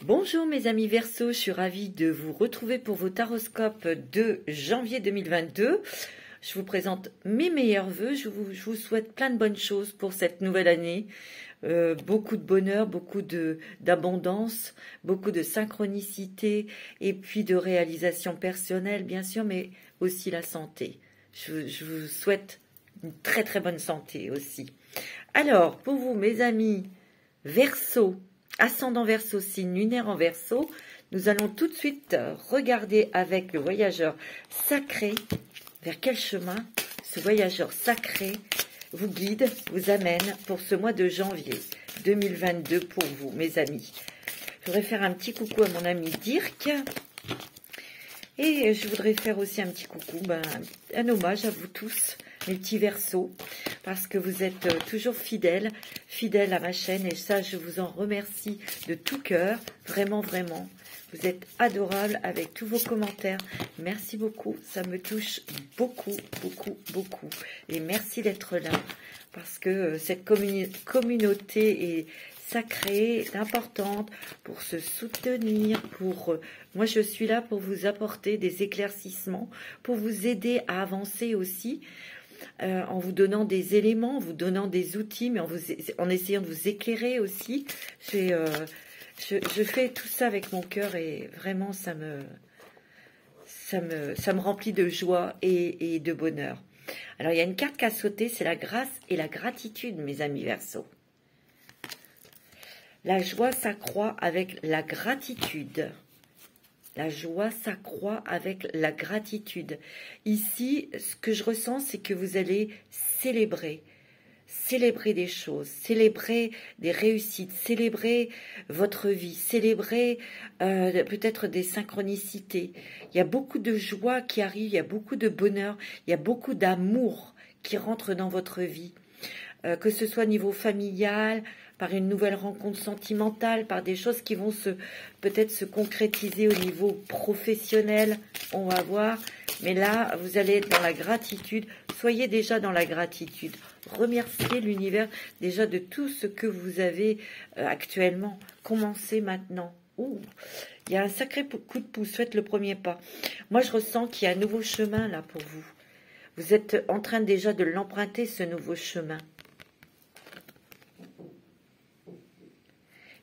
Bonjour mes amis Verseau, je suis ravie de vous retrouver pour vos taroscopes de janvier 2022. Je vous présente mes meilleurs vœux, je vous souhaite plein de bonnes choses pour cette nouvelle année. Beaucoup de bonheur, beaucoup d'abondance, beaucoup de synchronicité et puis de réalisation personnelle bien sûr, mais aussi la santé. Je vous souhaite une très très bonne santé aussi. Alors, pour vous mes amis Verseau, ascendant Verseau, signe lunaire en Verseau, nous allons tout de suite regarder avec le voyageur sacré vers quel chemin ce voyageur sacré vous guide, vous amène pour ce mois de janvier 2022 pour vous, mes amis. Je voudrais faire un petit coucou à mon ami Dirk et je voudrais faire aussi un petit coucou, un hommage à vous tous, mes petits Verseaux, parce que vous êtes toujours fidèles à ma chaîne et ça, je vous en remercie de tout cœur, vraiment, vraiment. Vous êtes adorables avec tous vos commentaires. Merci beaucoup, ça me touche beaucoup, beaucoup, beaucoup. Et merci d'être là, parce que cette communauté est sacrée, importante, pour se soutenir, moi je suis là pour vous apporter des éclaircissements, pour vous aider à avancer aussi, en vous donnant des éléments, en vous donnant des outils, mais en essayant de vous éclairer aussi. Je fais tout ça avec mon cœur et vraiment ça me remplit de joie et de bonheur. Alors il y a une carte qui a sauté, c'est la grâce et la gratitude, mes amis Verseau. La joie s'accroît avec la gratitude. La joie s'accroît avec la gratitude. Ici, ce que je ressens, c'est que vous allez célébrer des choses, célébrer des réussites, célébrer votre vie, célébrer peut-être des synchronicités. Il y a beaucoup de joie qui arrive, il y a beaucoup de bonheur, il y a beaucoup d'amour qui rentre dans votre vie. Que ce soit au niveau familial, par une nouvelle rencontre sentimentale, par des choses qui vont peut-être se concrétiser au niveau professionnel, on va voir. Mais là, vous allez être dans la gratitude. Soyez déjà dans la gratitude. Remerciez l'univers déjà de tout ce que vous avez actuellement. Commencez maintenant. Ouh, il y a un sacré coup de pouce. Faites le premier pas. Moi, je ressens qu'il y a un nouveau chemin là pour vous. Vous êtes en train déjà de l'emprunter, ce nouveau chemin.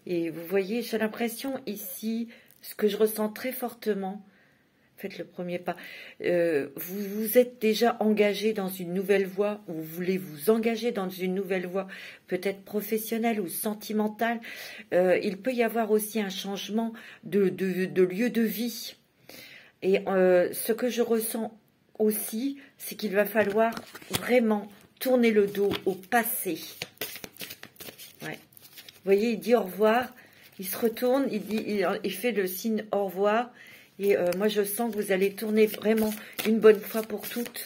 Et vous voyez, j'ai l'impression ici, ce que je ressens très fortement, faites le premier pas, vous vous êtes déjà engagé dans une nouvelle voie, ou vous voulez vous engager dans une nouvelle voie, peut-être professionnelle ou sentimentale. Il peut y avoir aussi un changement de lieu de vie. Et ce que je ressens aussi, c'est qu'il va falloir vraiment tourner le dos au passé. Ouais. Vous voyez, il dit au revoir, il se retourne, il fait le signe au revoir. Et moi, je sens que vous allez tourner vraiment une bonne fois pour toutes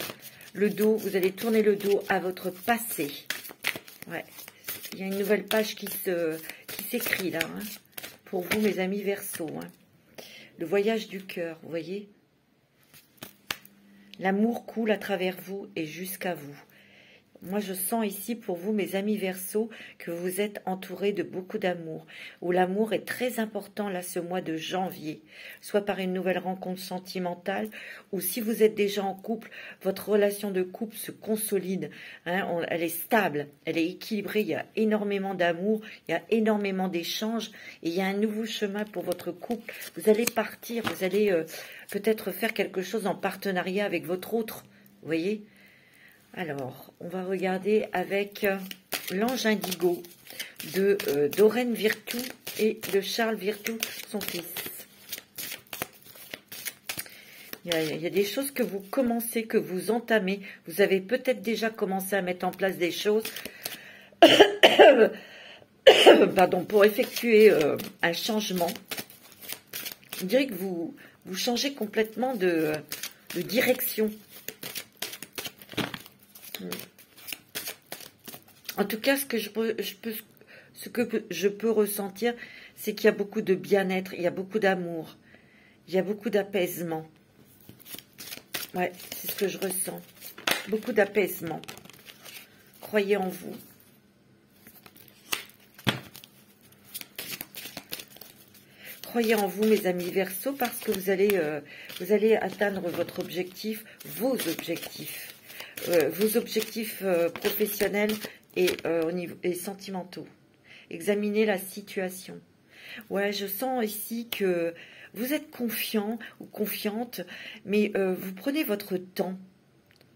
le dos. Vous allez tourner le dos à votre passé. Ouais. Il y a une nouvelle page qui s'écrit là, hein, pour vous, mes amis Verseau. Hein. Le voyage du cœur, vous voyez. L'amour coule à travers vous et jusqu'à vous. Moi, je sens ici pour vous, mes amis Verseau, que vous êtes entourés de beaucoup d'amour, où l'amour est très important là ce mois de janvier, soit par une nouvelle rencontre sentimentale, ou si vous êtes déjà en couple, votre relation de couple se consolide, hein, elle est stable, elle est équilibrée, il y a énormément d'amour, il y a énormément d'échanges, et il y a un nouveau chemin pour votre couple. Vous allez partir, vous allez peut-être faire quelque chose en partenariat avec votre autre, vous voyez. Alors, on va regarder avec l'ange indigo de Doreen Virtue et de Charles Virtue, son fils. Il y a des choses que vous commencez, que vous entamez. Vous avez peut-être déjà commencé à mettre en place des choses pardon, pour effectuer un changement. Je dirais que vous changez complètement de direction. En tout cas, ce que je peux ressentir, c'est qu'il y a beaucoup de bien-être, il y a beaucoup d'amour, il y a beaucoup d'apaisement. Ouais, c'est ce que je ressens. Beaucoup d'apaisement. Croyez en vous. croyez en vous, mes amis Verseau, parce que vous allez atteindre votre objectif, vos objectifs professionnels et sentimentaux. Examinez la situation. Ouais, je sens ici que vous êtes confiant ou confiante, mais vous prenez votre temps.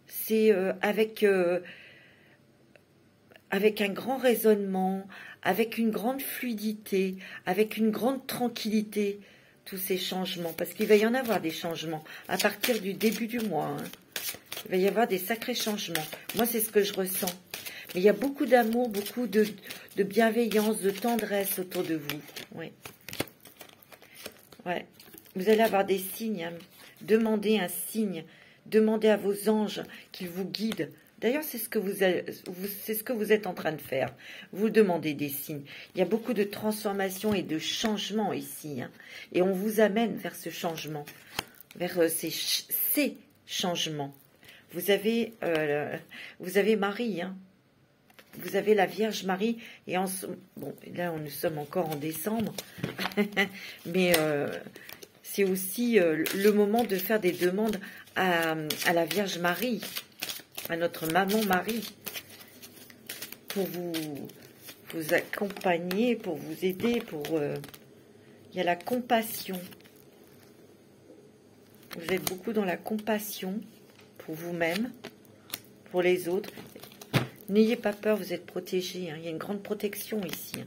C'est avec un grand raisonnement, avec une grande fluidité, avec une grande tranquillité, tous ces changements. Parce qu'il va y en avoir des changements à partir du début du mois. Hein. Il va y avoir des sacrés changements. Moi, c'est ce que je ressens. Mais il y a beaucoup d'amour, beaucoup de bienveillance, de tendresse autour de vous. Oui. Ouais. Vous allez avoir des signes. Hein. Demandez un signe. Demandez à vos anges qu'ils vous guident. D'ailleurs, c'est ce que vous êtes en train de faire. Vous demandez des signes. Il y a beaucoup de transformations et de changements ici. Hein. Et on vous amène vers ce changement, vers ces changements. Vous avez Marie, hein. Vous avez la Vierge Marie. Et bon, là, nous sommes encore en décembre. Mais c'est aussi le moment de faire des demandes à la Vierge Marie, à notre maman Marie, pour vous accompagner, pour vous aider, il y a la compassion. Vous êtes beaucoup dans la compassion pour vous-même, pour les autres. N'ayez pas peur, vous êtes protégés. Hein. Il y a une grande protection ici. Hein.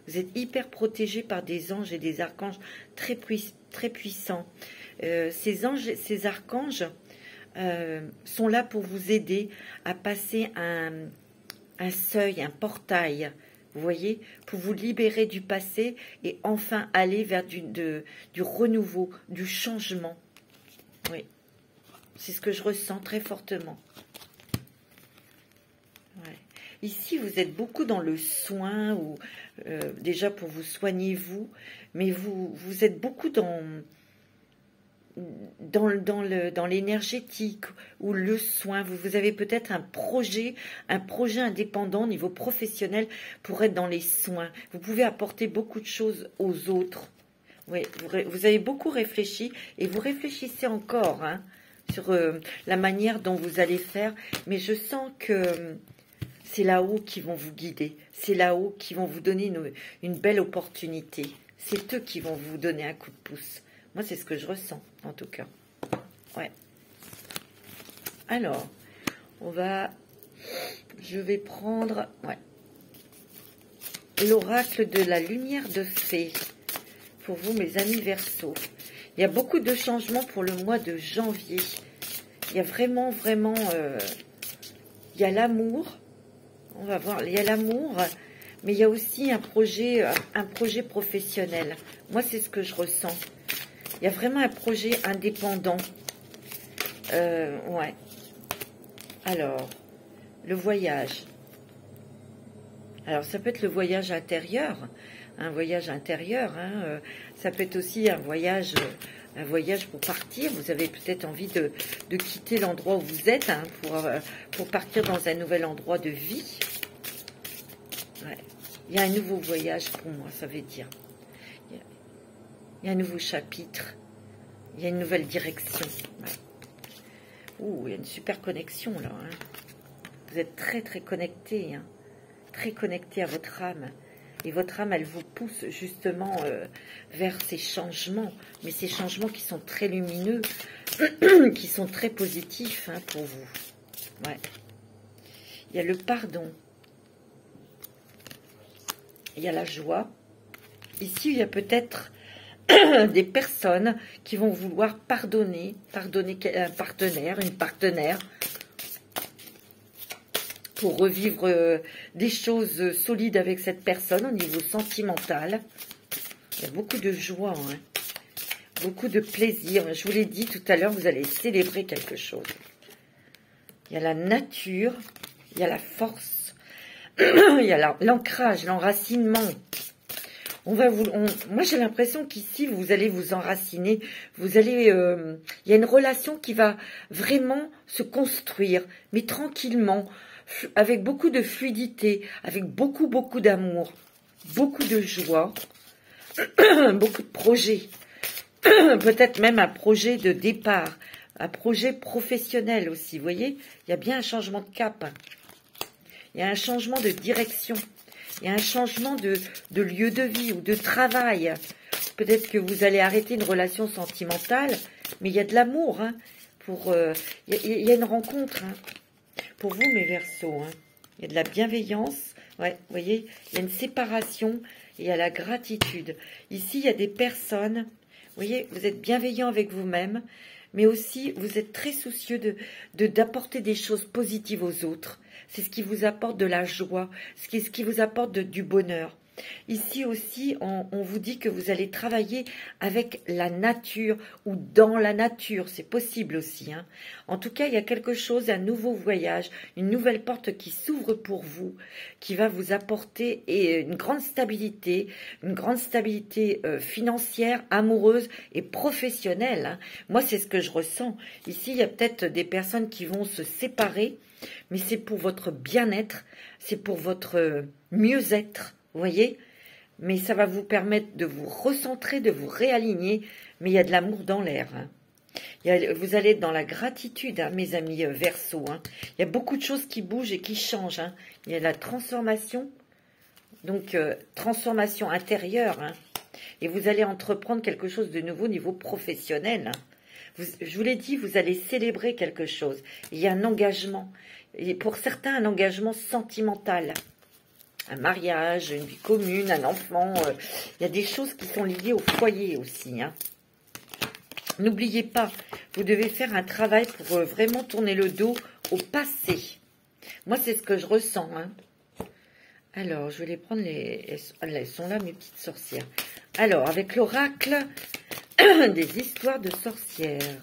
Vous êtes hyper protégés par des anges et des archanges très puissants. Ces anges, ces archanges sont là pour vous aider à passer un seuil, un portail, vous voyez, pour vous libérer du passé et enfin aller vers du renouveau, du changement. Oui, c'est ce que je ressens très fortement. Ouais. Ici, vous êtes beaucoup dans le soin, ou déjà pour vous soigner vous, mais vous êtes beaucoup dans l'énergétique ou le soin. Vous avez peut-être un projet indépendant au niveau professionnel pour être dans les soins. Vous pouvez apporter beaucoup de choses aux autres. Oui, vous avez beaucoup réfléchi et vous réfléchissez encore hein, sur la manière dont vous allez faire. Mais je sens que c'est là-haut qui vont vous guider. C'est là-haut qui vont vous donner une belle opportunité. C'est eux qui vont vous donner un coup de pouce. Moi, c'est ce que je ressens, en tout cas. Ouais. Alors, je vais prendre, ouais, l'oracle de la lumière de fée. Pour vous, mes amis Verseau. Il y a beaucoup de changements pour le mois de janvier. Il y a vraiment, il y a l'amour. On va voir, il y a l'amour, mais il y a aussi un projet professionnel. Moi, c'est ce que je ressens. Il y a vraiment un projet indépendant. Ouais. Alors, le voyage. Alors, ça peut être le voyage intérieur. Un voyage intérieur. Hein, ça peut être aussi un voyage pour partir. Vous avez peut-être envie de quitter l'endroit où vous êtes hein, pour partir dans un nouvel endroit de vie. Ouais. Il y a un nouveau voyage pour moi, ça veut dire. Il y a un nouveau chapitre. Il y a une nouvelle direction. Ouais. Ouh, il y a une super connexion là. Hein. Vous êtes très connectés. Hein. Très connectés à votre âme. Et votre âme, elle vous pousse justement vers ces changements. Mais ces changements qui sont très lumineux, qui sont très positifs hein, pour vous. Ouais. Il y a le pardon. Il y a la joie. Ici, il y a peut-être des personnes qui vont vouloir pardonner un partenaire, une partenaire, pour revivre des choses solides avec cette personne au niveau sentimental. Il y a beaucoup de joie, hein, beaucoup de plaisir. Je vous l'ai dit tout à l'heure, vous allez célébrer quelque chose. Il y a la nature, il y a la force, il y a l'ancrage, l'enracinement. Moi, j'ai l'impression qu'ici, vous allez vous enraciner. Il y a une relation qui va vraiment se construire, mais tranquillement, avec beaucoup de fluidité, avec beaucoup d'amour, beaucoup de joie, beaucoup de projets. Peut-être même un projet de départ, un projet professionnel aussi. Vous voyez, il y a bien un changement de cap. Il y a un changement de direction. Il y a un changement de lieu de vie ou de travail. Peut-être que vous allez arrêter une relation sentimentale, mais il y a de l'amour. Hein, il y a une rencontre. Hein, pour vous, mes Verseaux. Hein. Il y a de la bienveillance. Ouais, vous voyez, il y a une séparation et il y a la gratitude. Ici, il y a des personnes. Vous voyez, vous êtes bienveillant avec vous-même, mais aussi vous êtes très soucieux d'apporter des choses positives aux autres. C'est ce qui vous apporte de la joie, ce qui vous apporte du bonheur. Ici aussi, on vous dit que vous allez travailler avec la nature ou dans la nature. C'est possible aussi. Hein. En tout cas, il y a quelque chose, un nouveau voyage, une nouvelle porte qui s'ouvre pour vous, qui va vous apporter une grande stabilité financière, amoureuse et professionnelle. Hein. Moi, c'est ce que je ressens. Ici, il y a peut-être des personnes qui vont se séparer, mais c'est pour votre bien-être, c'est pour votre mieux-être. Vous voyez, mais ça va vous permettre de vous recentrer, de vous réaligner, mais il y a de l'amour dans l'air. Hein. Vous allez être dans la gratitude, hein, mes amis Verseaux. Hein. Il y a beaucoup de choses qui bougent et qui changent. Hein. Il y a la transformation, donc transformation intérieure. Hein. Et vous allez entreprendre quelque chose de nouveau au niveau professionnel. Hein. Je vous l'ai dit, vous allez célébrer quelque chose. Il y a un engagement, et pour certains, un engagement sentimental. Un mariage, une vie commune, un enfant. Il y a des choses qui sont liées au foyer aussi. Hein. N'oubliez pas, vous devez faire un travail pour vraiment tourner le dos au passé. Moi, c'est ce que je ressens. Hein. Alors, je vais les prendre. Elles sont là, mes petites sorcières. Alors, avec l'oracle des histoires de sorcières.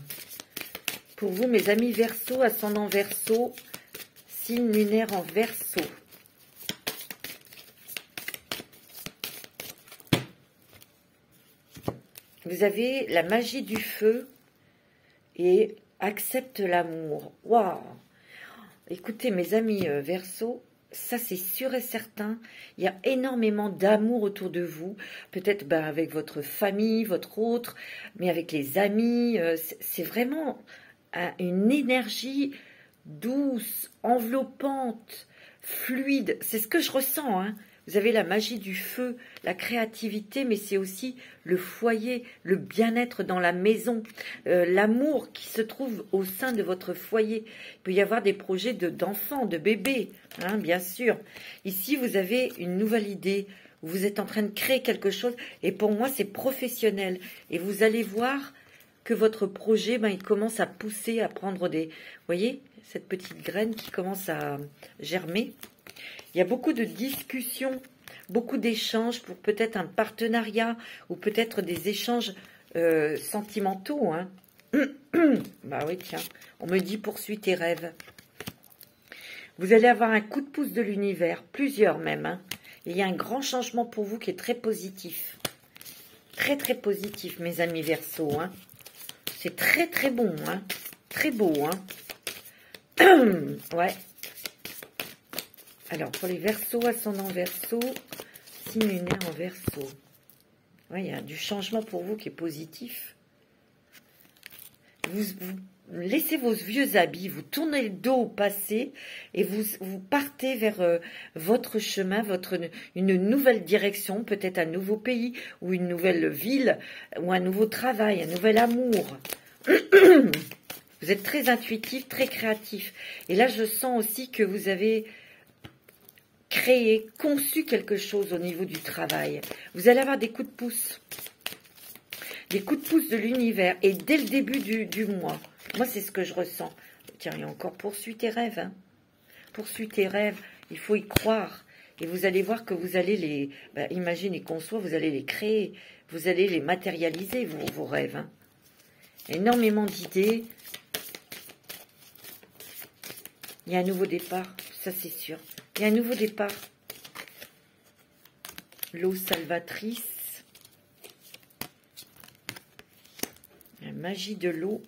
Pour vous, mes amis Verseaux, ascendant Verseau, signe lunaire en Verseau. Vous avez la magie du feu et accepte l'amour. Waouh! Écoutez, mes amis Verseaux, ça c'est sûr et certain. Il y a énormément d'amour autour de vous. Peut-être avec votre famille, votre autre, mais avec les amis. C'est vraiment une énergie douce, enveloppante, fluide. C'est ce que je ressens, hein. Vous avez la magie du feu, la créativité, mais c'est aussi le foyer, le bien-être dans la maison, l'amour qui se trouve au sein de votre foyer. Il peut y avoir des projets d'enfants, de bébés, hein, bien sûr. Ici, vous avez une nouvelle idée, vous êtes en train de créer quelque chose, et pour moi, c'est professionnel. Et vous allez voir que votre projet, il commence à pousser, à prendre des... Vous voyez, cette petite graine qui commence à germer. Il y a beaucoup de discussions, beaucoup d'échanges pour peut-être un partenariat ou peut-être des échanges sentimentaux. Hein. Bah oui, tiens, on me dit poursuis tes rêves. Vous allez avoir un coup de pouce de l'univers, plusieurs même. Hein. Et il y a un grand changement pour vous qui est très positif. Très, très positif, mes amis Verseaux. Hein. C'est très, très bon. Hein. Très beau. Hein. Ouais. Alors, pour les Verseaux, ascendant Verseau, signe lunaire en Verseau. Ouais, il y a du changement pour vous qui est positif. Vous laissez vos vieux habits, vous tournez le dos au passé et vous partez vers votre chemin, une nouvelle direction, peut-être un nouveau pays ou une nouvelle ville ou un nouveau travail, un nouvel amour. Vous êtes très intuitif, très créatif. Et là, je sens aussi que vous avez créé, conçu quelque chose au niveau du travail. Vous allez avoir des coups de pouce. Des coups de pouce de l'univers. Et dès le début du mois. Moi, c'est ce que je ressens. Tiens, il y a encore poursuis tes rêves. Hein. Poursuis tes rêves. Il faut y croire. Et vous allez voir que vous allez les... imagine et conçoit, vous allez les créer. Vous allez les matérialiser, vos rêves. Hein. Énormément d'idées. Il y a un nouveau départ. Ça, c'est sûr. Il y a un nouveau départ. L'eau salvatrice. La magie de l'eau.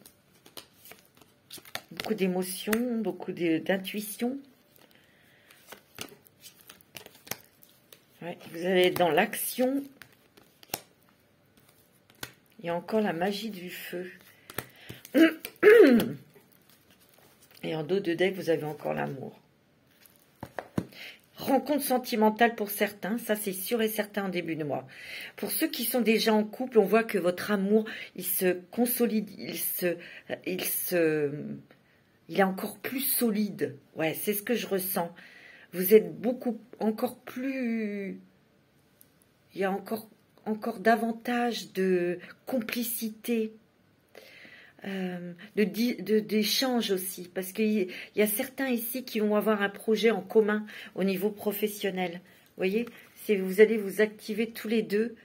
Beaucoup d'émotions, beaucoup d'intuition. Ouais, vous allez être dans l'action. Il y a encore la magie du feu. Et en dos de deck, vous avez encore l'amour. Rencontre sentimentale pour certains, ça c'est sûr et certain en début de mois. Pour ceux qui sont déjà en couple, on voit que votre amour, il se consolide, il est encore plus solide. Ouais, c'est ce que je ressens. Vous êtes encore plus... Il y a encore davantage de complicité, d'échange aussi, parce qu'il y a certains ici qui vont avoir un projet en commun au niveau professionnel. Vous voyez, vous allez vous activer tous les deux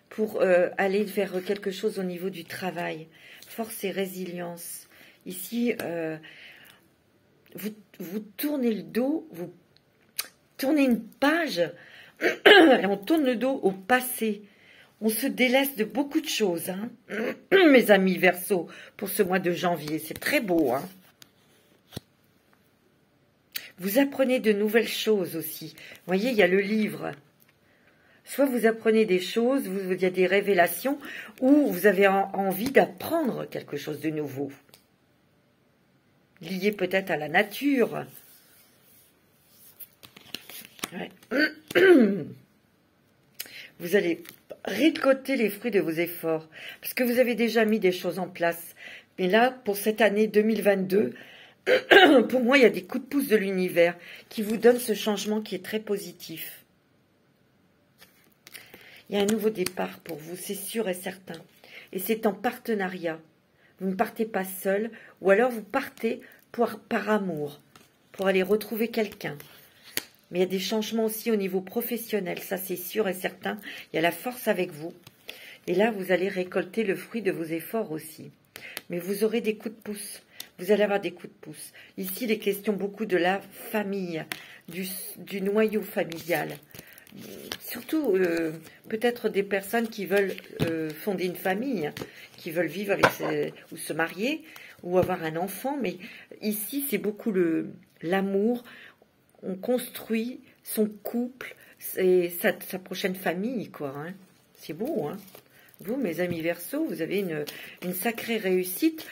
pour aller vers quelque chose au niveau du travail. Force et résilience. Ici, vous tournez le dos, vous tournez une page et on tourne le dos au passé. On se délaisse de beaucoup de choses, hein, mes amis Verseau, pour ce mois de janvier. C'est très beau, hein. Vous apprenez de nouvelles choses aussi. Vous voyez, il y a le livre. Soit vous apprenez des choses, il y a des révélations, ou vous avez envie d'apprendre quelque chose de nouveau. Lié peut-être à la nature. Ouais. Vous allez récolter les fruits de vos efforts, parce que vous avez déjà mis des choses en place. Mais là, pour cette année 2022, pour moi, il y a des coups de pouce de l'univers qui vous donnent ce changement qui est très positif. Il y a un nouveau départ pour vous, c'est sûr et certain. Et c'est en partenariat. Vous ne partez pas seul, ou alors vous partez par amour, pour aller retrouver quelqu'un. Mais il y a des changements aussi au niveau professionnel, ça c'est sûr et certain. Il y a la force avec vous. Et là, vous allez récolter le fruit de vos efforts aussi. Mais vous aurez des coups de pouce. Vous allez avoir des coups de pouce. Ici, il est question beaucoup de la famille, du noyau familial. Surtout, peut-être des personnes qui veulent fonder une famille, qui veulent vivre avec ou se marier, ou avoir un enfant. Mais ici, c'est beaucoup l'amour. On construit son couple et sa prochaine famille, quoi. Hein. C'est beau, hein. Vous, mes amis Verseau, vous avez une sacrée réussite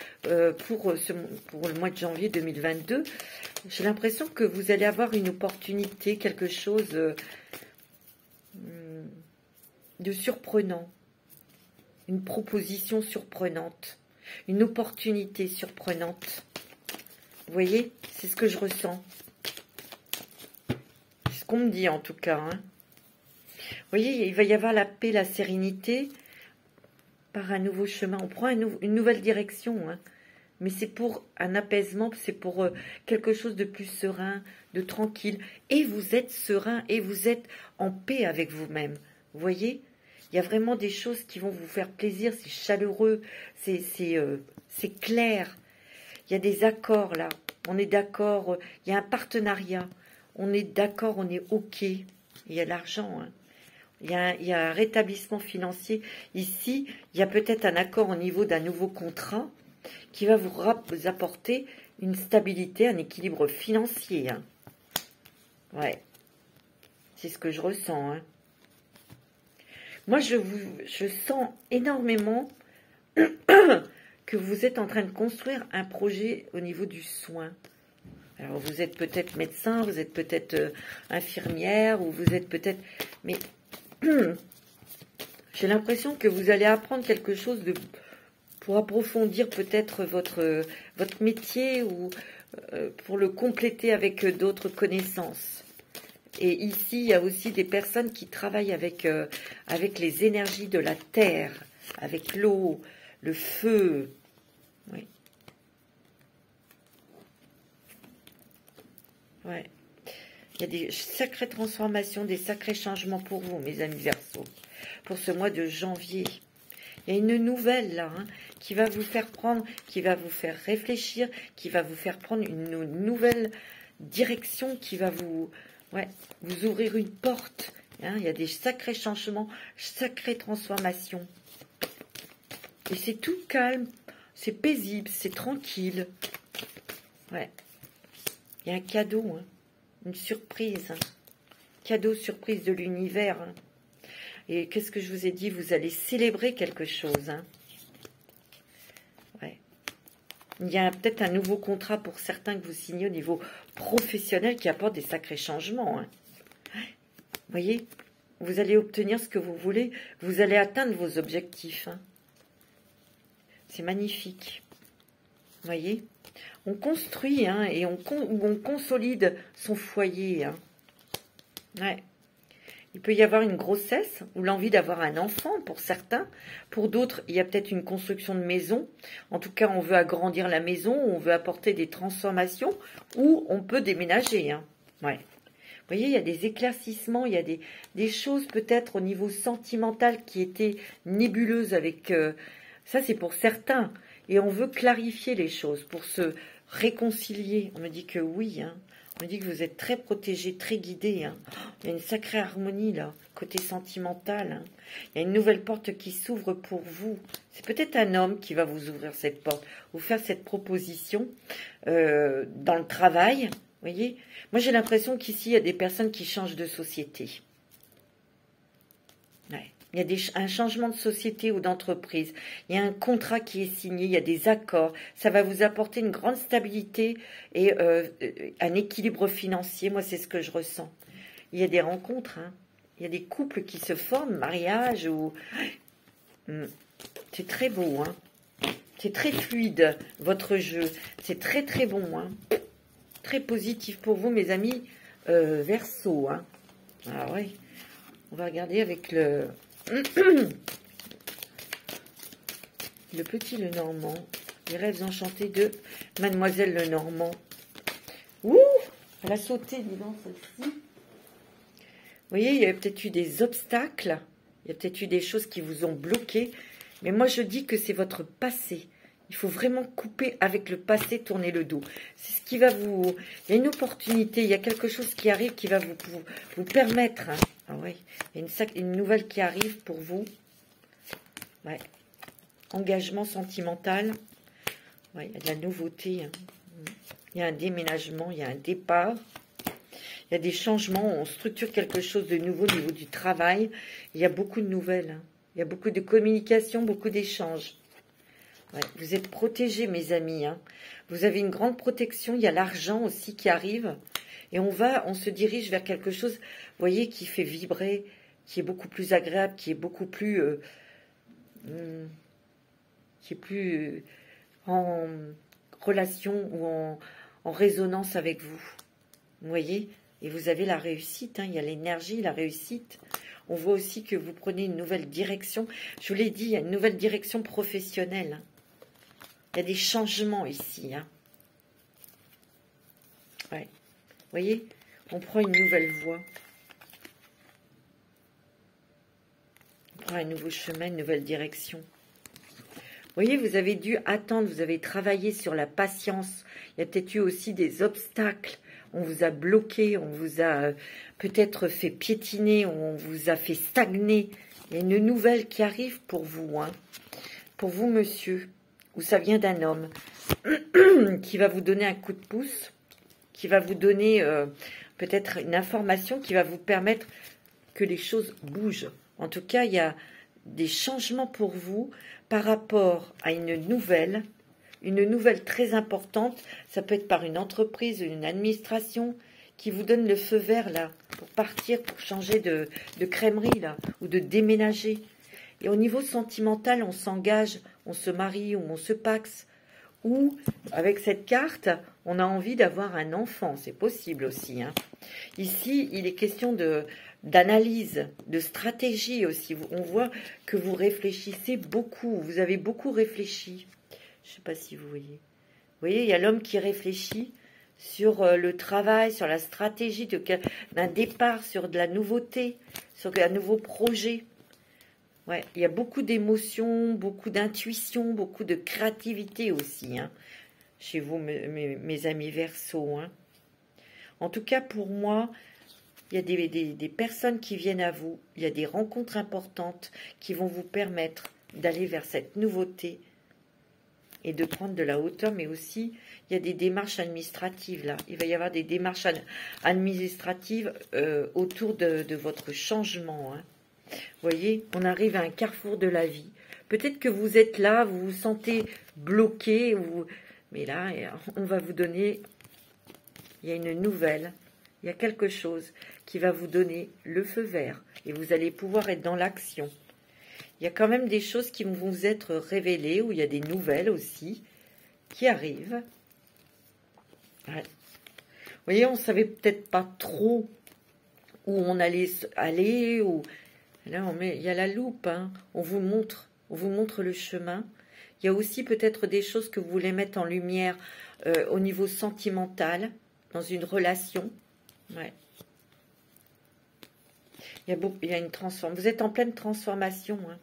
pour le mois de janvier 2022. J'ai l'impression que vous allez avoir une opportunité, quelque chose de surprenant, une proposition surprenante, une opportunité surprenante. Vous voyez, c'est ce que je ressens. C'est ce qu'on me dit en tout cas. Hein. Vous voyez, il va y avoir la paix, la sérénité par un nouveau chemin. On prend une nouvelle direction. Hein. Mais c'est pour un apaisement, c'est pour quelque chose de plus serein, de tranquille. Et vous êtes serein et vous êtes en paix avec vous-même. Vous voyez, il y a vraiment des choses qui vont vous faire plaisir. C'est chaleureux, c'est clair. Il y a des accords là. On est d'accord. Il y a un partenariat. On est d'accord, on est OK. Il y a l'argent. Hein. Il y a un rétablissement financier. Ici, il y a peut-être un accord au niveau d'un nouveau contrat qui va vous apporter une stabilité, un équilibre financier. Hein. Ouais. C'est ce que je ressens. Hein. Moi, je sens énormément que vous êtes en train de construire un projet au niveau du soin. Alors, vous êtes peut-être médecin, vous êtes peut-être infirmière, ou vous êtes peut-être... Mais j'ai l'impression que vous allez apprendre quelque chose pour approfondir peut-être votre métier ou pour le compléter avec d'autres connaissances. Et ici, il y a aussi des personnes qui travaillent avec les énergies de la terre, avec l'eau, le feu. Oui. Ouais. Il y a des sacrées transformations, des sacrés changements pour vous, mes amis Verseau, pour ce mois de janvier. Il y a une nouvelle là, hein, qui va vous faire prendre, qui va vous faire réfléchir, qui va vous faire prendre une nouvelle direction, qui va vous ouvrir une porte. Hein. Il y a des sacrés changements, sacrées transformations. Et c'est tout calme, c'est paisible, c'est tranquille. Ouais. Il y a un cadeau, hein, une surprise. Hein. Cadeau, surprise de l'univers. Hein. Et qu'est-ce que je vous ai dit? Vous allez célébrer quelque chose. Hein. Il y a peut-être un nouveau contrat pour certains que vous signez au niveau professionnel qui apporte des sacrés changements. Hein. Vous voyez, vous allez obtenir ce que vous voulez. Vous allez atteindre vos objectifs. Hein. C'est magnifique. Vous voyez, on construit hein, et on consolide son foyer. Hein. Ouais. Il peut y avoir une grossesse ou l'envie d'avoir un enfant pour certains. Pour d'autres, il y a peut-être une construction de maison. En tout cas, on veut agrandir la maison, on veut apporter des transformations ou on peut déménager. Hein. Ouais. Vous voyez, il y a des éclaircissements, il y a des choses peut-être au niveau sentimental qui étaient nébuleuses avec... ça, c'est pour certains. Et on veut clarifier les choses pour se réconcilier. On me dit que oui, hein. On me dit que vous êtes très protégé, très guidé. Hein. Il y a une sacrée harmonie là, côté sentimental. Hein. Il y a une nouvelle porte qui s'ouvre pour vous. C'est peut-être un homme qui va vous ouvrir cette porte, vous faire cette proposition dans le travail. Vous voyez, moi j'ai l'impression qu'ici il y a des personnes qui changent de société. Ouais. Il y a un changement de société ou d'entreprise. Il y a un contrat qui est signé, il y a des accords. Ça va vous apporter une grande stabilité et un équilibre financier. Moi, c'est ce que je ressens. Il y a des rencontres. Hein. Il y a des couples qui se forment, mariage ou... C'est très beau. Hein. C'est très fluide, votre jeu. C'est très, très bon. Hein. Très positif pour vous, mes amis Verseau. Hein. Ah ouais. On va regarder avec le petit Lenormand, les rêves enchantés de Mademoiselle Lenormand. Ouh, elle a sauté, dis donc, celle-ci. Vous voyez, il y a peut-être eu des obstacles, il y a peut-être eu des choses qui vous ont bloqué, mais moi je dis que c'est votre passé. Il faut vraiment couper avec le passé, tourner le dos. C'est ce qui va vous... Il y a une opportunité, il y a quelque chose qui arrive qui va vous permettre... Hein. Ah oui, il y a une nouvelle qui arrive pour vous. Ouais. Engagement sentimental. Ouais, il y a de la nouveauté. Hein. Il y a un déménagement, il y a un départ. Il y a des changements, on structure quelque chose de nouveau au niveau du travail. Il y a beaucoup de nouvelles. Hein. Il y a beaucoup de communication, beaucoup d'échanges. Ouais, vous êtes protégés, mes amis. Hein. Vous avez une grande protection. Il y a l'argent aussi qui arrive. Et on se dirige vers quelque chose, vous voyez, qui fait vibrer, qui est beaucoup plus agréable, qui est beaucoup plus... en relation ou en résonance avec vous. Vous voyez? Et vous avez la réussite, hein, il y a l'énergie, la réussite. On voit aussi que vous prenez une nouvelle direction. Je vous l'ai dit, il y a une nouvelle direction professionnelle. Hein. Il y a des changements ici. Hein. Ouais. Vous voyez, on prend une nouvelle voie. On prend un nouveau chemin, une nouvelle direction. Vous voyez, vous avez dû attendre, vous avez travaillé sur la patience. Il y a peut-être eu aussi des obstacles. On vous a bloqué, on vous a peut-être fait piétiner, on vous a fait stagner. Il y a une nouvelle qui arrive pour vous, hein. Pour vous, monsieur, ou ça vient d'un homme qui va vous donner un coup de pouce, qui va vous donner peut-être une information qui va vous permettre que les choses bougent. En tout cas, il y a des changements pour vous par rapport à une nouvelle très importante. Ça peut être par une entreprise, une administration qui vous donne le feu vert là pour partir, pour changer de crèmerie là, ou de déménager. Et au niveau sentimental, on s'engage, on se marie ou on se paxe. Ou, avec cette carte, on a envie d'avoir un enfant. C'est possible aussi. Hein. Ici, il est question d'analyse, de stratégie aussi. On voit que vous réfléchissez beaucoup. Vous avez beaucoup réfléchi. Je ne sais pas si vous voyez. Vous voyez, il y a l'homme qui réfléchit sur le travail, sur la stratégie d'un départ, sur de la nouveauté, sur un nouveau projet. Ouais, il y a beaucoup d'émotions, beaucoup d'intuition, beaucoup de créativité aussi, hein, chez vous, mes amis Verseau. Hein. En tout cas, pour moi, il y a des personnes qui viennent à vous, il y a des rencontres importantes qui vont vous permettre d'aller vers cette nouveauté et de prendre de la hauteur, mais aussi, il y a des démarches administratives, là. Il va y avoir des démarches administratives autour de votre changement, hein. Vous voyez, on arrive à un carrefour de la vie. Peut-être que vous êtes là, vous vous sentez bloqué, Mais là, on va vous donner, il y a une nouvelle, il y a quelque chose qui va vous donner le feu vert. Et vous allez pouvoir être dans l'action. Il y a quand même des choses qui vont vous être révélées, où il y a des nouvelles aussi qui arrivent. Ouais. Vous voyez, on ne savait peut-être pas trop où on allait aller. Ou... Là, il y a la loupe, hein. On vous montre le chemin. Il y a aussi peut-être des choses que vous voulez mettre en lumière au niveau sentimental, dans une relation. Ouais. Il y a une transformation. Vous êtes en pleine transformation. Hein.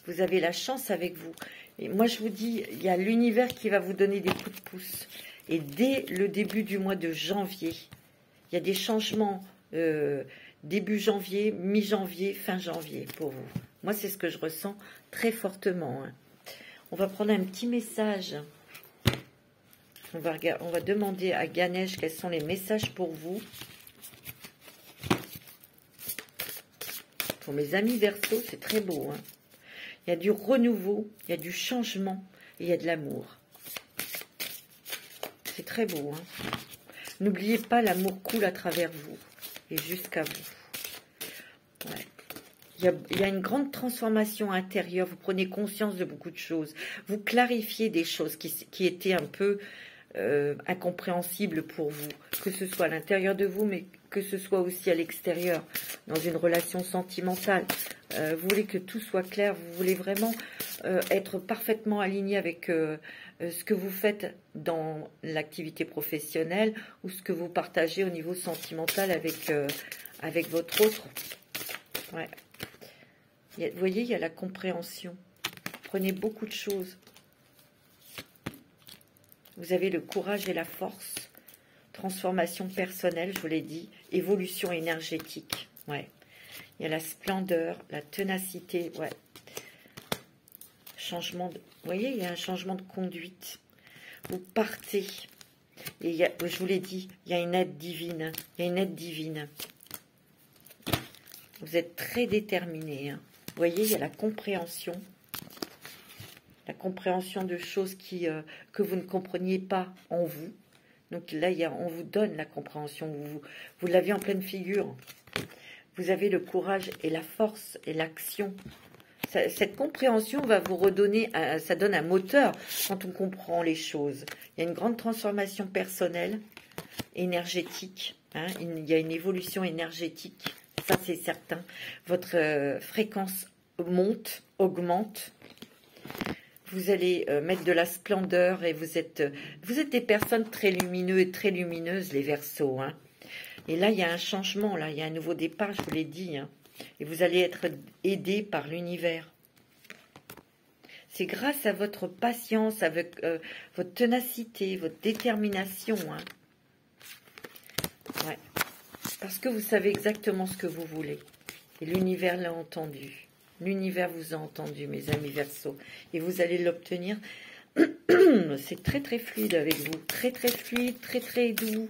Vous avez la chance avec vous. Et moi, je vous dis, il y a l'univers qui va vous donner des coups de pouce. Et dès le début du mois de janvier, il y a des changements début janvier, mi-janvier, fin janvier pour vous. Moi, c'est ce que je ressens très fortement. Hein. On va prendre un petit message. On va demander à Ganesh quels sont les messages pour vous. Pour mes amis Verseau, c'est très beau. Hein. Il y a du renouveau, il y a du changement et il y a de l'amour. C'est très beau. Hein. N'oubliez pas, l'amour coule à travers vous et jusqu'à vous. Ouais. Il y a une grande transformation intérieure. Vous prenez conscience de beaucoup de choses. Vous clarifiez des choses qui étaient un peu incompréhensibles pour vous. Que ce soit à l'intérieur de vous, mais que ce soit aussi à l'extérieur, dans une relation sentimentale. Vous voulez que tout soit clair. Vous voulez vraiment être parfaitement aligné avec ce que vous faites dans l'activité professionnelle ou ce que vous partagez au niveau sentimental avec votre autre. Ouais. Vous voyez, il y a la compréhension. Prenez beaucoup de choses. Vous avez le courage et la force. Transformation personnelle, je vous l'ai dit. Évolution énergétique. Ouais. Il y a la splendeur, la ténacité. Ouais. Changement de... Vous voyez, il y a un changement de conduite. Vous partez. Et il y a, je vous l'ai dit, il y a une aide divine. Il y a une aide divine. Vous êtes très déterminé. Hein. Vous voyez, il y a la compréhension. La compréhension de choses que vous ne compreniez pas en vous. Donc là, on vous donne la compréhension. Vous l'avez en pleine figure. Vous avez le courage et la force et l'action. Cette compréhension va vous redonner, ça donne un moteur quand on comprend les choses. Il y a une grande transformation personnelle, énergétique. Hein, il y a une évolution énergétique. Ça, c'est certain. Votre fréquence monte, augmente. Vous allez mettre de la splendeur et vous êtes des personnes très lumineuses et très lumineuses, les Verseaux. Hein. Et là, il y a un changement, là, il y a un nouveau départ, je vous l'ai dit. Hein. Et vous allez être aidé par l'univers. C'est grâce à votre patience, avec votre ténacité, votre détermination. Hein. Ouais. Parce que vous savez exactement ce que vous voulez. Et l'univers l'a entendu. L'univers vous a entendu, mes amis Verseaux. Et vous allez l'obtenir. C'est très, très fluide avec vous. Très, très fluide, très, très doux.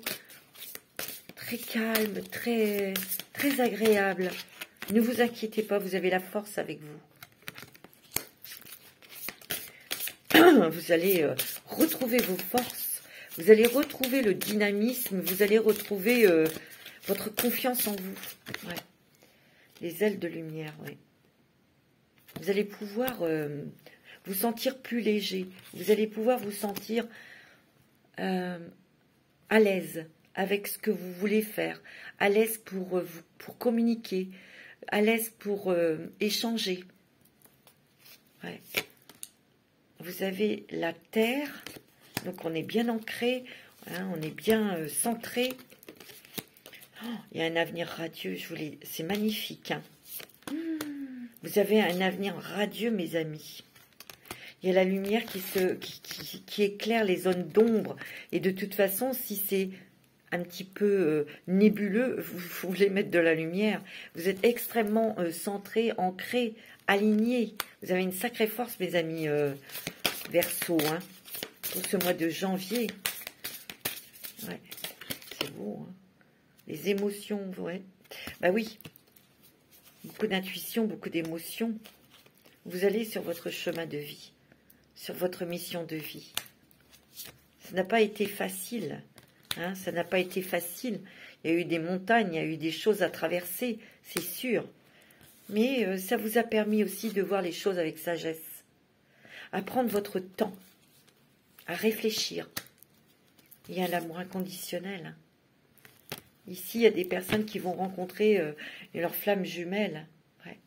Très calme, très, très agréable. Ne vous inquiétez pas, vous avez la force avec vous. Vous allez retrouver vos forces. Vous allez retrouver le dynamisme. Vous allez retrouver votre confiance en vous. Ouais. Les ailes de lumière, oui. Vous allez pouvoir vous sentir plus léger. Vous allez pouvoir vous sentir à l'aise avec ce que vous voulez faire. À l'aise pour communiquer. À l'aise pour échanger. Ouais. Vous avez la terre. Donc on est bien ancré. Hein, on est bien centré. Oh, il y a un avenir radieux. C'est magnifique. Hein. Vous avez un avenir radieux, mes amis. Il y a la lumière qui éclaire les zones d'ombre. Et de toute façon, si c'est un petit peu nébuleux, vous voulez mettre de la lumière. Vous êtes extrêmement centré, ancré, aligné. Vous avez une sacrée force, mes amis Verseaux, hein, pour ce mois de janvier. Ouais, c'est beau. Hein. Les émotions, ouais. Bah oui. Beaucoup d'intuition, beaucoup d'émotions. Vous allez sur votre chemin de vie, sur votre mission de vie. Ça n'a pas été facile. Hein, ça n'a pas été facile. Il y a eu des montagnes, il y a eu des choses à traverser, c'est sûr. Mais ça vous a permis aussi de voir les choses avec sagesse. À prendre votre temps, à réfléchir. Il y a l'amour inconditionnel. Ici, il y a des personnes qui vont rencontrer leur flamme jumelle. Ouais.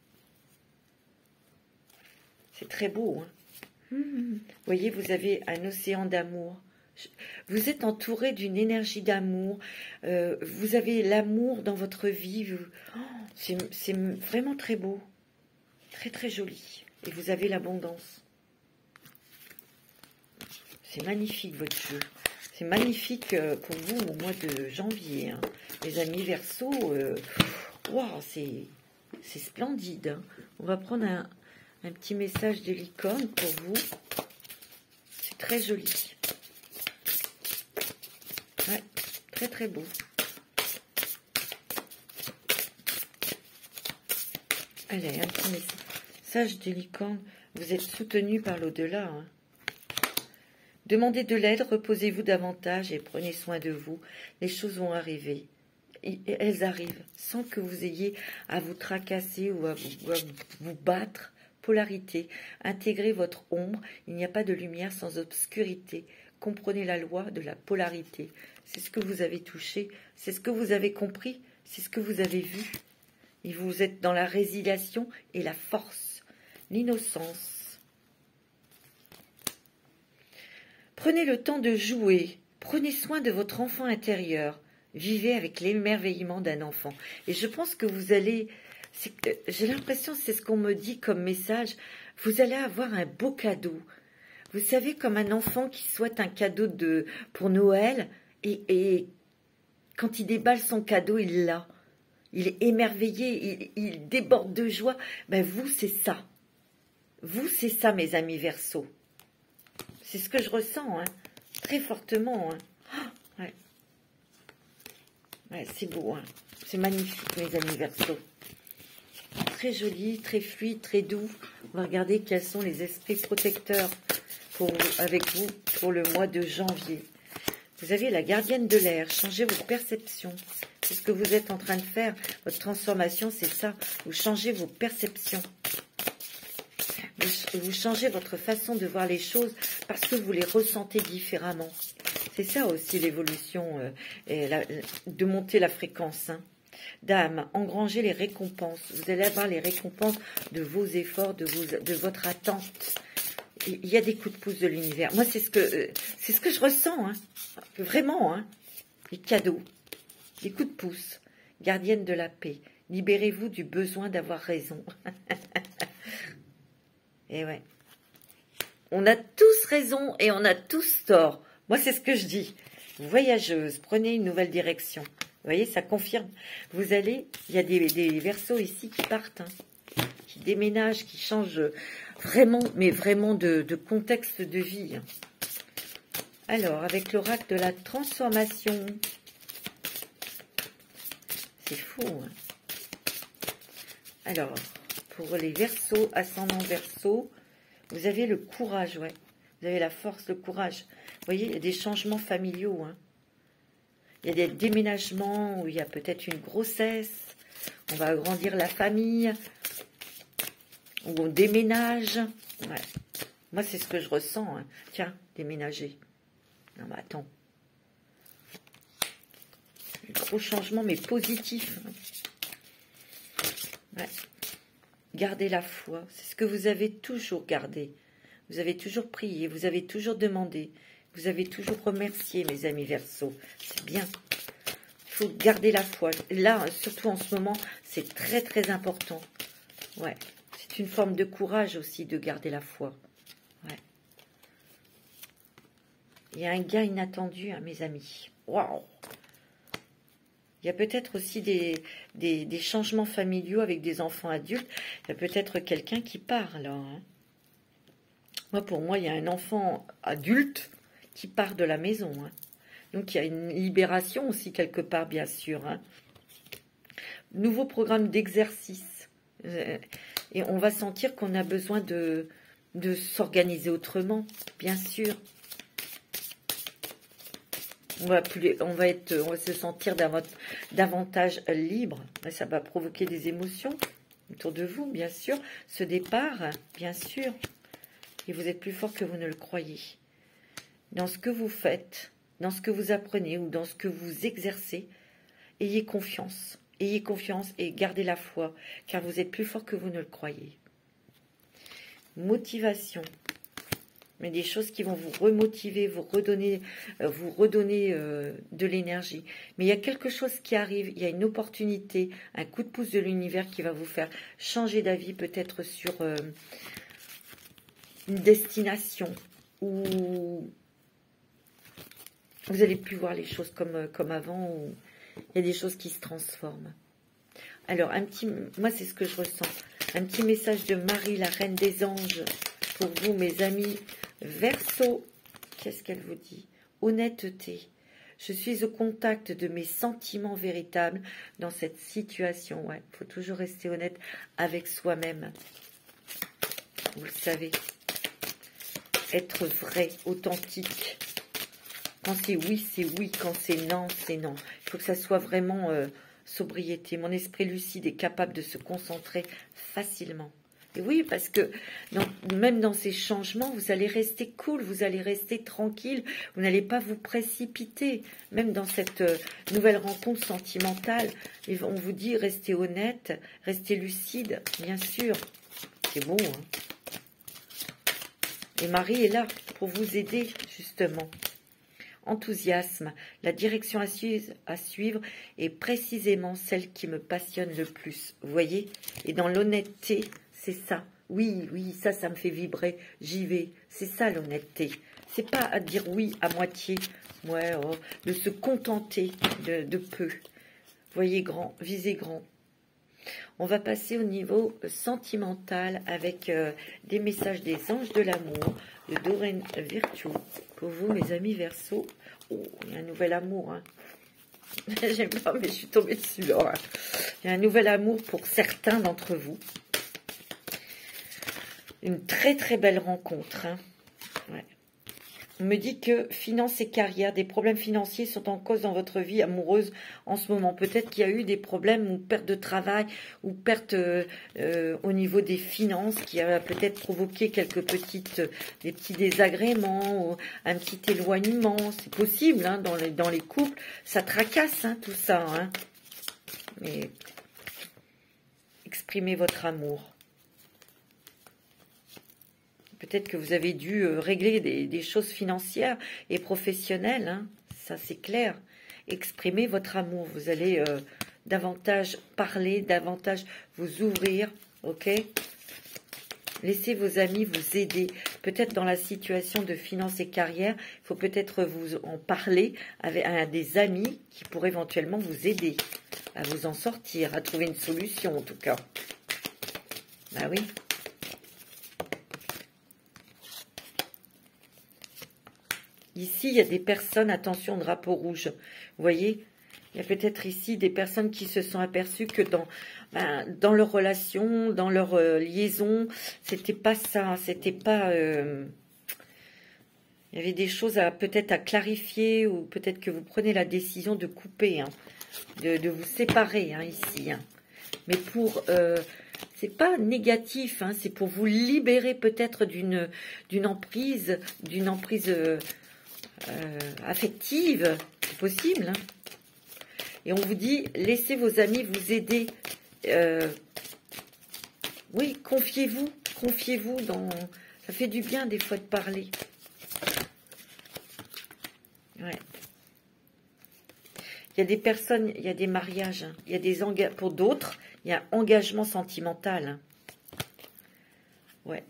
C'est très beau. Hein. Vous voyez, vous avez un océan d'amour. Vous êtes entouré d'une énergie d'amour. Vous avez l'amour dans votre vie. C'est vraiment très beau. Très, très joli. Et vous avez l'abondance. C'est magnifique, votre jeu. C'est magnifique pour vous au mois de janvier. Hein. Les amis Verseau, wow, c'est splendide. Hein. On va prendre un petit message de licorne pour vous. C'est très joli. Ouais, très très beau. Allez, un petit message de licorne. Vous êtes soutenu par l'au-delà. Hein. Demandez de l'aide, reposez-vous davantage et prenez soin de vous. Les choses vont arriver. Et elles arrivent sans que vous ayez à vous tracasser ou à vous battre. Polarité. Intégrez votre ombre. Il n'y a pas de lumière sans obscurité. Comprenez la loi de la polarité. C'est ce que vous avez touché. C'est ce que vous avez compris. C'est ce que vous avez vu. Et vous êtes dans la résiliation et la force. L'innocence. Prenez le temps de jouer. Prenez soin de votre enfant intérieur. Vivez avec l'émerveillement d'un enfant. Et je pense que vous allez... J'ai l'impression, c'est ce qu'on me dit comme message, vous allez avoir un beau cadeau. Vous savez, comme un enfant qui souhaite un cadeau pour Noël, et quand il déballe son cadeau, il l'a. Il est émerveillé, il déborde de joie. Ben vous, c'est ça. Vous, c'est ça, mes amis Verseau. C'est ce que je ressens, hein, très fortement. Hein. Oh, ouais. Ouais, c'est beau, hein. C'est magnifique, mes amis Verseau. Très joli, très fluide, très doux. On va regarder quels sont les esprits protecteurs avec vous pour le mois de janvier. Vous avez la gardienne de l'air. Changez vos perceptions. C'est ce que vous êtes en train de faire. Votre transformation, c'est ça. Vous changez vos perceptions. Vous changez votre façon de voir les choses parce que vous les ressentez différemment. C'est ça aussi l'évolution, de monter la fréquence. Hein. Dame, engrangez les récompenses. Vous allez avoir les récompenses de vos efforts, de votre attente. Il y a des coups de pouce de l'univers. Moi, c'est ce que je ressens. Hein. Vraiment. Hein. Les cadeaux, les coups de pouce. Gardienne de la paix. Libérez-vous du besoin d'avoir raison. Et ouais. On a tous raison et on a tous tort. Moi, c'est ce que je dis. Voyageuse, prenez une nouvelle direction. Vous voyez, ça confirme. Vous allez, il y a des Verseaux ici qui partent, hein, qui déménagent, qui changent vraiment, mais vraiment de contexte de vie. Alors, avec l'oracle de la transformation. C'est fou. Hein. Alors, pour les Verseaux, ascendant Verseau, vous avez le courage, ouais. Vous avez la force, le courage. Vous voyez, il y a des changements familiaux. Hein. Il y a des déménagements où il y a peut-être une grossesse. On va agrandir la famille. Ou on déménage. Ouais. Moi, c'est ce que je ressens. Hein. Tiens, déménager. Non, mais attends. Un gros changement, mais positif. Ouais. Gardez la foi. C'est ce que vous avez toujours gardé. Vous avez toujours prié. Vous avez toujours demandé. Vous avez toujours remercié, mes amis Verseaux. C'est bien. Il faut garder la foi. Là, surtout en ce moment, c'est très, très important. Ouais. C'est une forme de courage aussi de garder la foi. Ouais. Il y a un gain inattendu, hein, mes amis. Waouh! Il y a peut-être aussi des changements familiaux avec des enfants adultes. Il y a peut-être quelqu'un qui part, là. Hein. Pour moi, il y a un enfant adulte qui part de la maison. Hein. Donc, il y a une libération aussi quelque part, bien sûr. Hein. Nouveau programme d'exercice. Et on va sentir qu'on a besoin de s'organiser autrement, bien sûr. On va se sentir davantage libre. Ça va provoquer des émotions autour de vous, bien sûr. Ce départ, bien sûr. Et vous êtes plus fort que vous ne le croyez. Dans ce que vous faites, dans ce que vous apprenez ou dans ce que vous exercez, ayez confiance. Ayez confiance et gardez la foi, car vous êtes plus fort que vous ne le croyez. Motivation. Mais des choses qui vont vous remotiver, vous redonner de l'énergie. Mais il y a quelque chose qui arrive, il y a une opportunité, un coup de pouce de l'univers qui va vous faire changer d'avis, peut-être sur une destination, où vous n'allez plus voir les choses comme avant, où il y a des choses qui se transforment. Alors, moi c'est ce que je ressens, un petit message de Marie, la reine des anges, pour vous mes amis Verseau. Qu'est-ce qu'elle vous dit? Honnêteté. Je suis au contact de mes sentiments véritables dans cette situation. Ouais, il faut toujours rester honnête avec soi-même. Vous le savez. Être vrai, authentique. Quand c'est oui, c'est oui. Quand c'est non, c'est non. Il faut que ça soit vraiment sobriété. Mon esprit lucide est capable de se concentrer facilement. Et oui, parce que même dans ces changements, vous allez rester cool, vous allez rester tranquille, vous n'allez pas vous précipiter. Même dans cette nouvelle rencontre sentimentale, on vous dit restez honnête, restez lucide, bien sûr. C'est beau, hein. Et Marie est là pour vous aider, justement. Enthousiasme, la direction à suivre est précisément celle qui me passionne le plus. Vous voyez? Et dans l'honnêteté, c'est ça. Oui, oui, ça me fait vibrer. J'y vais. C'est ça l'honnêteté. C'est pas à dire oui à moitié. Ouais, oh, de se contenter de peu. Voyez grand, visez grand. On va passer au niveau sentimental avec des messages des anges de l'amour de Doreen Virtue. Pour vous, mes amis Verseau. Oh, il y a un nouvel amour. Hein. J'aime pas, mais je suis tombée dessus. Là, hein. Il y a un nouvel amour pour certains d'entre vous. Une très très belle rencontre. Hein. Ouais. On me dit que finances et carrière, des problèmes financiers sont en cause dans votre vie amoureuse en ce moment. Peut-être qu'il y a eu des problèmes ou perte de travail ou perte au niveau des finances qui a peut-être provoqué des petits désagréments ou un petit éloignement. C'est possible hein, dans les couples. Ça tracasse hein, tout ça. Hein. Mais exprimez votre amour. Peut-être que vous avez dû régler des choses financières et professionnelles. Hein. Ça, c'est clair. Exprimez votre amour. Vous allez davantage parler, davantage vous ouvrir. Ok? Laissez vos amis vous aider. Peut-être dans la situation de finances et carrière, il faut peut-être vous en parler à des amis qui pourraient éventuellement vous aider à vous en sortir, à trouver une solution en tout cas. Ah oui. Ici, il y a des personnes, attention, drapeau rouge. Vous voyez, il y a peut-être ici des personnes qui se sont aperçues que dans leur relation, dans leur liaison, c'était pas ça, c'était pas... il y avait des choses peut-être à clarifier ou peut-être que vous prenez la décision de couper, hein, de vous séparer hein, ici. Hein. Mais pour... c'est pas négatif, hein, c'est pour vous libérer peut-être d'une emprise, affective, c'est possible. Hein. Et on vous dit, laissez vos amis vous aider. Oui, confiez-vous dans... Ça fait du bien des fois de parler. Ouais. Il y a des personnes, il y a des mariages, hein. Il y a des pour d'autres, il y a un engagement sentimental. Hein. Ouais.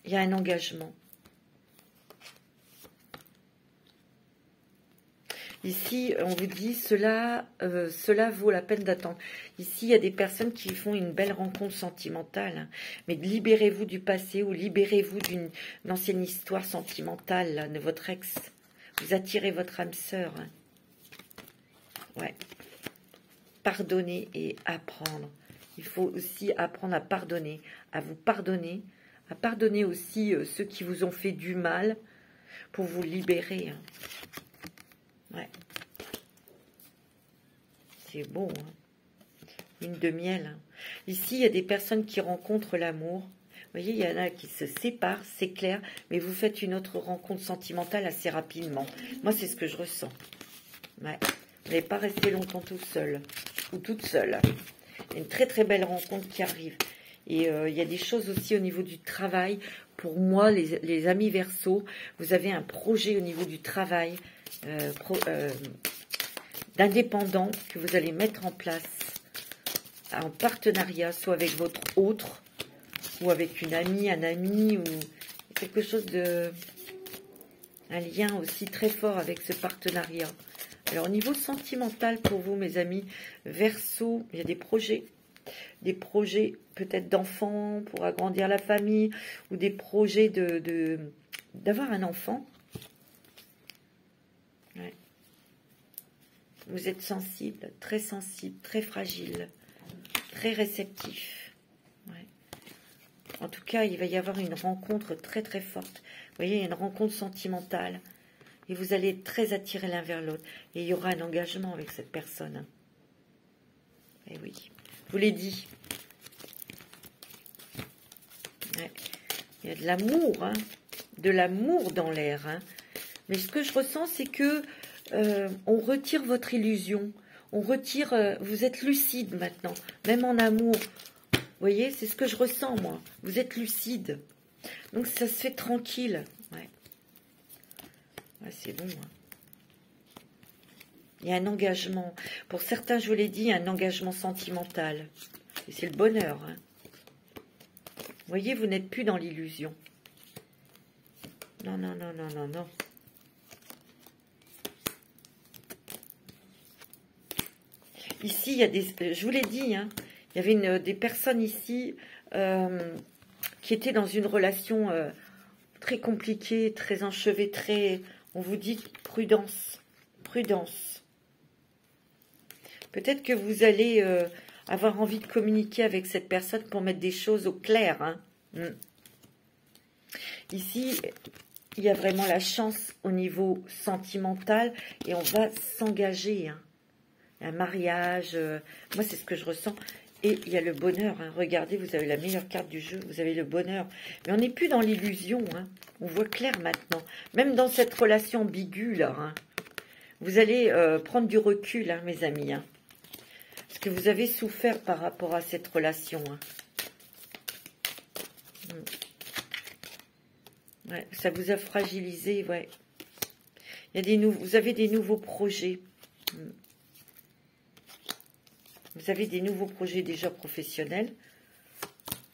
Il y a un engagement. Ici, on vous dit, cela vaut la peine d'attendre. Ici, il y a des personnes qui font une belle rencontre sentimentale. Hein. Mais libérez-vous du passé ou libérez-vous d'une ancienne histoire sentimentale là, de votre ex. Vous attirez votre âme sœur. Hein. Ouais. Pardonner et apprendre. Il faut aussi apprendre à pardonner, à vous pardonner, à pardonner aussi ceux qui vous ont fait du mal pour vous libérer. Hein. Ouais. C'est beau, hein. Lune de miel. Hein. Ici, il y a des personnes qui rencontrent l'amour. Vous voyez, il y en a qui se séparent, c'est clair, mais vous faites une autre rencontre sentimentale assez rapidement. Moi, c'est ce que je ressens. Ouais. Vous n'allez pas rester longtemps tout seul ou toute seule. Il y a une très très belle rencontre qui arrive. Et il y a des choses aussi au niveau du travail. Pour moi, les amis Verseau, vous avez un projet au niveau du travail d'indépendant que vous allez mettre en place en partenariat, soit avec votre autre, ou avec une amie, un ami, ou quelque chose de... un lien aussi très fort avec ce partenariat. Alors, au niveau sentimental pour vous, mes amis Verseau, il y a des projets peut-être d'enfants pour agrandir la famille, ou des projets d'avoir un enfant. Ouais. Vous êtes sensible, très fragile, très réceptif. Ouais. En tout cas, il va y avoir une rencontre très très forte. Vous voyez, une rencontre sentimentale. Et vous allez être très attirés l'un vers l'autre. Et il y aura un engagement avec cette personne. Et oui, je vous l'ai dit. Ouais. Il y a de l'amour, hein, de l'amour dans l'air. Hein. Mais ce que je ressens, c'est que on retire votre illusion. On retire, vous êtes lucide maintenant, même en amour. Vous voyez, c'est ce que je ressens, moi. Vous êtes lucide. Donc, ça se fait tranquille. Ouais. Ouais, c'est bon. Hein. Il y a un engagement. Pour certains, je vous l'ai dit, un engagement sentimental. Et c'est le bonheur. Hein. Vous voyez, vous n'êtes plus dans l'illusion. Non, non, non, non, non, non. Ici, il y a des... Je vous l'ai dit, hein, il y avait des personnes ici qui étaient dans une relation très compliquée, très enchevée, très... On vous dit prudence, prudence. Peut-être que vous allez avoir envie de communiquer avec cette personne pour mettre des choses au clair. Hein. Ici, il y a vraiment la chance au niveau sentimental et on va s'engager. Hein. Un mariage, moi c'est ce que je ressens. Et il y a le bonheur. Hein. Regardez, vous avez la meilleure carte du jeu, vous avez le bonheur. Mais on n'est plus dans l'illusion. Hein. On voit clair maintenant. Même dans cette relation ambiguë, là, hein. Vous allez prendre du recul, hein, mes amis. Hein. Parce que vous avez souffert par rapport à cette relation. Hein. Ouais, ça vous a fragilisé, ouais. Il y a vous avez des nouveaux projets. Vous avez des nouveaux projets déjà professionnels.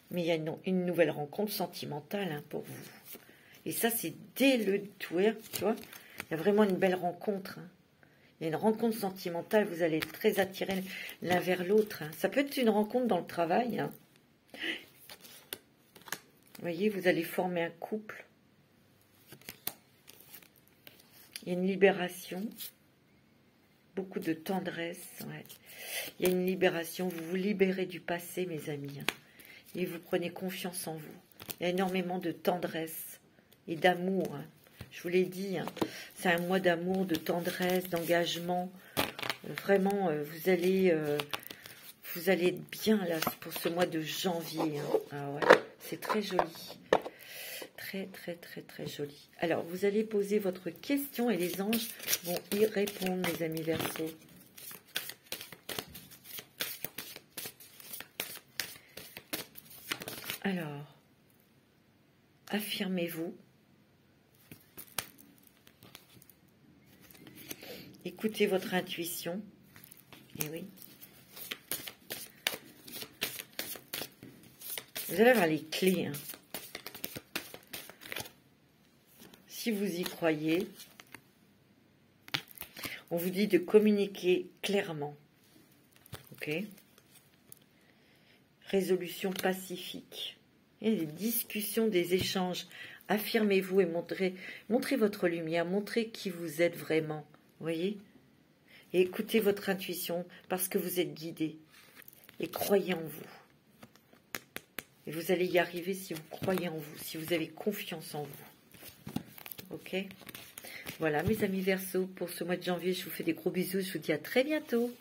Mais il y a une nouvelle rencontre sentimentale, hein, pour vous. Et ça, c'est dès le tour, tu vois. Il y a vraiment une belle rencontre. Hein. Il y a une rencontre sentimentale. Vous allez être très attirés l'un vers l'autre. Hein. Ça peut être une rencontre dans le travail. Hein. Vous voyez, vous allez former un couple. Il y a une libération. Beaucoup de tendresse. Ouais. Il y a une libération. Vous vous libérez du passé, mes amis. Hein. Et vous prenez confiance en vous. Il y a énormément de tendresse et d'amour. Hein. Je vous l'ai dit. Hein. C'est un mois d'amour, de tendresse, d'engagement. Vraiment, vous allez être bien là pour ce mois de janvier. Hein. Ah ouais, c'est très joli. Très, très, très, très joli. Alors, vous allez poser votre question et les anges vont y répondre, mes amis Verseaux. Alors, affirmez-vous. Écoutez votre intuition. Eh oui. Vous allez avoir les clés. Hein. Si vous y croyez, on vous dit de communiquer clairement. Ok ? Résolution pacifique. Et des discussions, des échanges. Affirmez-vous et montrez votre lumière. Montrez qui vous êtes vraiment. Vous voyez ? Et écoutez votre intuition parce que vous êtes guidé. Et croyez en vous. Et vous allez y arriver si vous croyez en vous, si vous avez confiance en vous. Ok ? Voilà mes amis Verseau, pour ce mois de janvier, je vous fais des gros bisous, je vous dis à très bientôt.